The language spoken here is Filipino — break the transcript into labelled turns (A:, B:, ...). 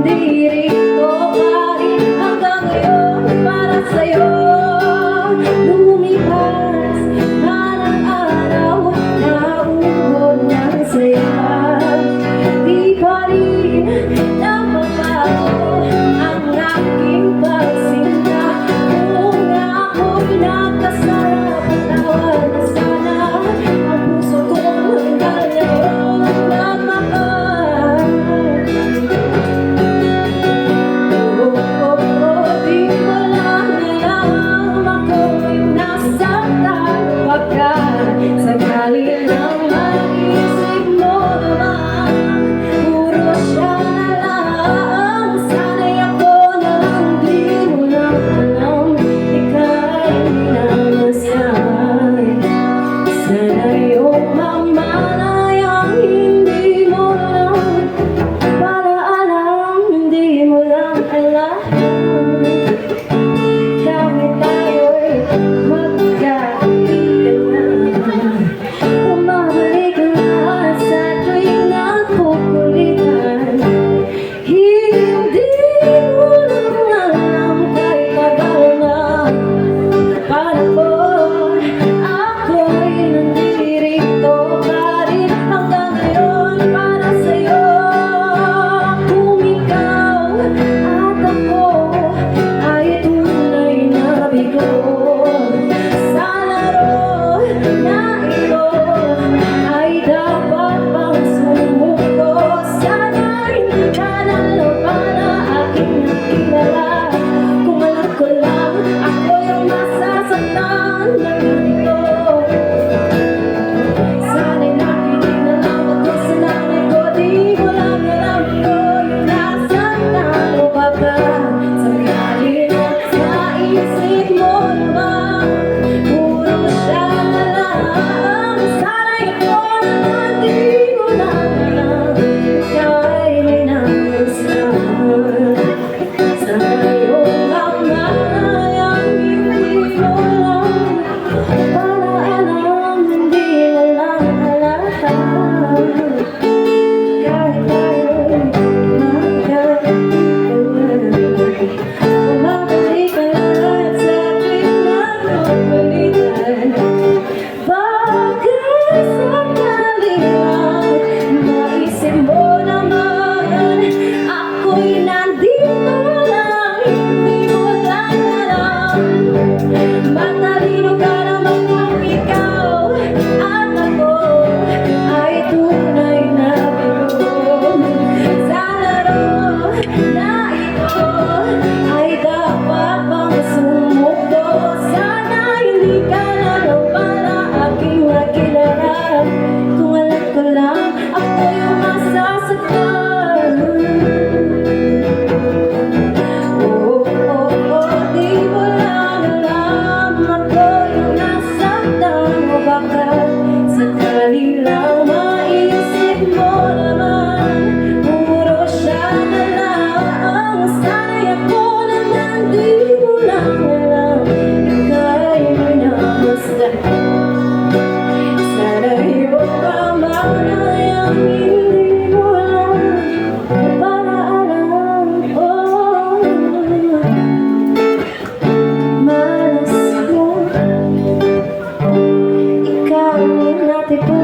A: nandirito pa rin hanggang ngayon para sa'yo. Lumipas na ng araw, nauubod ng saya. Di pa rin nababago ang aking pagsinta. Kung ako'y nakasarap at tawad na sana, ang puso kong hanggang ngayon nagmahal. Di mo lang alam ako'y nasaktan pagkat sakali lang maisip mo naman puro siya na lang. Sana'y ako na lang di mo lang alam, ika'y minamasan. Sana iyong mamanayang hindi mo lang para alam, hindi mo lang alam. Kahit tayo'y magkaibigan na, bumabalik ka na sa tuwing nakukulitan. Hindi mo lang alam kahit tagal na panahon, ako'y nandirito pa rin hanggang ngayon para sa'yo. Kung ikaw at ako ay tunay na bigo sa laro na ito, ay dapat bang sumuko? Sana hindi ka na lang para aking nakilala. Kung alam ko lang ako yung masasaktan na ganito, sana'y nakinig na lang ako sa nanay ko. Di mo lang alam ko yung nasaktan o baka sakali na naisip mo naman puro siya na lang. Sana'y ako naman di mo lang alam, ika'y minamasan. Sana iyong mamanayang hindi mo lang para alam, hindi mo lang halata. Kahit tayo'y magkaibigan na, bumabalik ka na sa tuwing nakukulitan. Baka sakali lang maisip mo naman ako'y nandito lang, hindi mo lang alam. Matalino ka naman kung ikaw at ako ay tunay na bigo sa laro na ito, ay dapat bang sumuko? Sana hindi ka na lang para aking nakilala. Kung alam ko lang ako yung masasaktan. Di mo lang alam ako yung nasaktan mo, baka sakali lang maisip mo naman puro siya na lang. Sana'y ako naman di mo lang alam, ika'y minamasdan. Sana iyong mamanayang hindi mo lang para alam, malas mo, ikaw natin po.